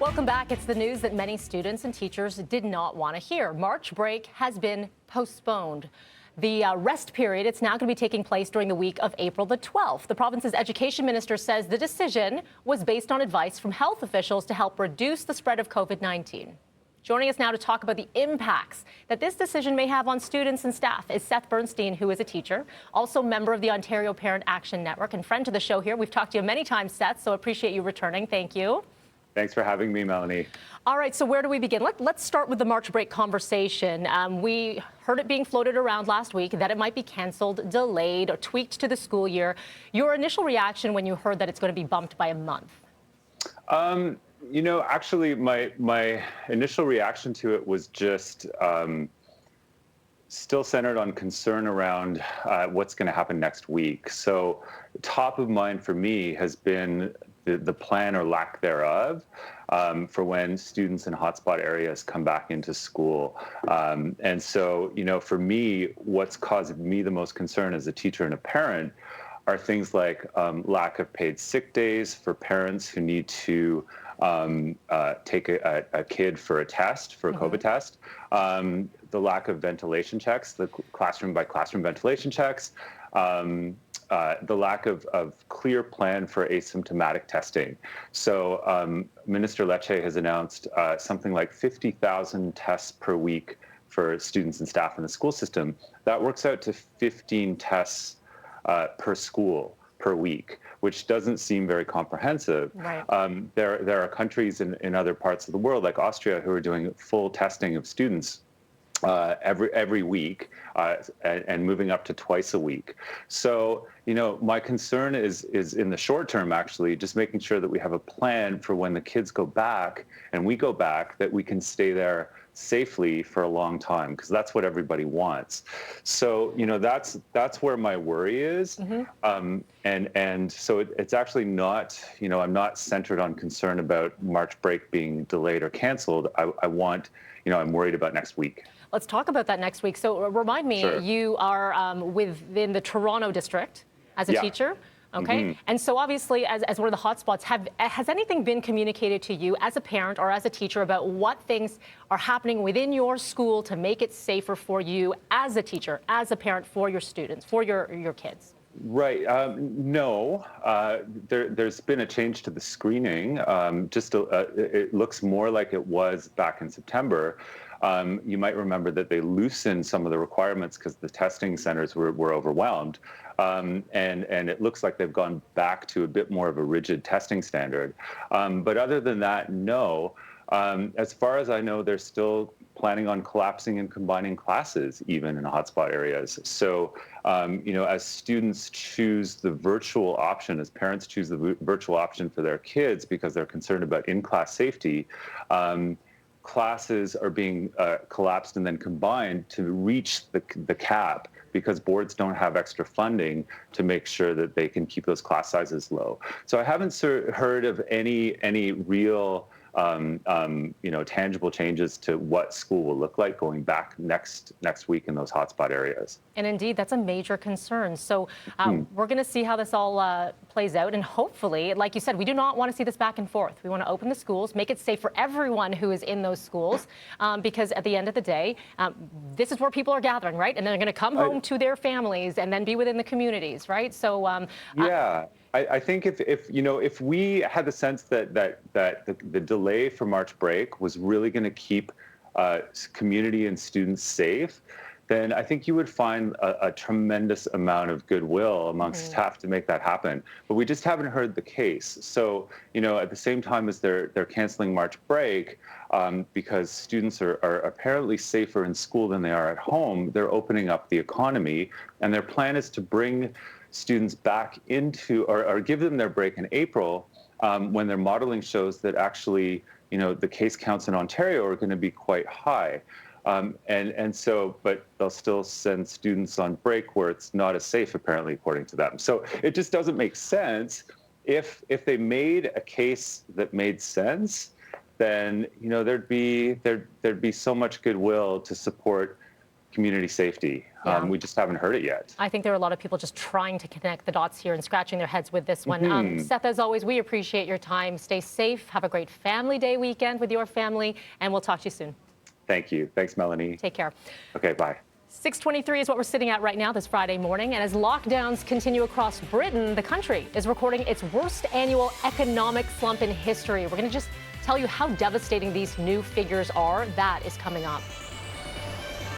Welcome back. It's the news that many students and teachers did not want to hear. March break has been postponed. The rest period, it's now going to be taking place during the week of April the 12th. The province's education minister says the decision was based on advice from health officials to help reduce the spread of COVID-19. Joining us now to talk about the impacts that this decision may have on students and staff is Seth Bernstein, who is a teacher, also member of the Ontario Parent Action Network and friend to the show here. We've talked to you many times, Seth, so appreciate you returning. Thank you. Thanks for having me, Melanie. All right, so where do we begin? Let's start with the March break conversation. We heard it being floated around last week that it might be canceled, delayed, or tweaked to the school year. Your initial reaction when you heard that it's going to be bumped by a month? Actually, my initial reaction to it was just still centered on concern around what's going to happen next week. So top of mind for me has been the plan or lack thereof for when students in hotspot areas come back into school. And so, for me, what's caused me the most concern as a teacher and a parent are things like lack of paid sick days for parents who need to take a kid for a test, for a COVID test, the lack of ventilation checks, the classroom by classroom ventilation checks, the lack of clear plan for asymptomatic testing. So Minister Lecce has announced something like 50,000 tests per week for students and staff in the school system. That works out to 15 tests per school per week, which doesn't seem very comprehensive. Right. There are countries in other parts of the world, like Austria, who are doing full testing of students every week and moving up to twice a week. So, my concern is in the short term, actually, just making sure that we have a plan for when the kids go back and we go back, that we can stay there safely for a long time, because that's what everybody wants. So, that's where my worry is. And so it's actually not, I'm not centered on concern about March break being delayed or canceled. I'm worried about next week. Let's talk about that next week. So remind me, Sure. You are within the Toronto district as a teacher. Okay. And so obviously, as one of the hotspots, has anything been communicated to you as a parent or as a teacher about what things are happening within your school to make it safer for you as a teacher, as a parent, for your students, for your kids? Right. No, there's been a change to the screening. It looks more like it was back in September. You might remember that they loosened some of the requirements because the testing centers were overwhelmed. And it looks like they've gone back to a bit more of a rigid testing standard. But other than that, no. As far as I know, they're still planning on collapsing and combining classes even in hotspot areas. So, as students choose the virtual option, as parents choose the virtual option for their kids because they're concerned about in-class safety, classes are being collapsed and then combined to reach the cap, because boards don't have extra funding to make sure that they can keep those class sizes low. So I haven't heard of any real tangible changes to what school will look like going back next week in those hotspot areas. And indeed, that's a major concern. So we're going to see how this all plays out. And hopefully, like you said, we do not want to see this back and forth. We want to open the schools, make it safe for everyone who is in those schools, because at the end of the day, this is where people are gathering, right? And they're going to come home to their families and then be within the communities, right? So yeah. I think if we had the sense that the delay for March break was really going to keep community and students safe, then I think you would find a tremendous amount of goodwill amongst staff to make that happen. But we just haven't heard the case. So, at the same time as they're canceling March break, because students are apparently safer in school than they are at home, they're opening up the economy, and their plan is to bring students back into, or give them their break in April, when their modeling shows that actually, the case counts in Ontario are going to be quite high. But they'll still send students on break where it's not as safe, apparently, according to them. So it just doesn't make sense. If they made a case that made sense, then there'd be so much goodwill to support community safety. Yeah. We just haven't heard it yet. I think there are a lot of people just trying to connect the dots here and scratching their heads with this one. Seth, as always, we appreciate your time. Stay safe. Have a great Family Day weekend with your family, and we'll talk to you soon. Thank you. Thanks, Melanie. Take care. Okay, bye. 6:23 is what we're sitting at right now this Friday morning. And as lockdowns continue across Britain, the country is recording its worst annual economic slump in history. We're going to just tell you how devastating these new figures are. That is coming up.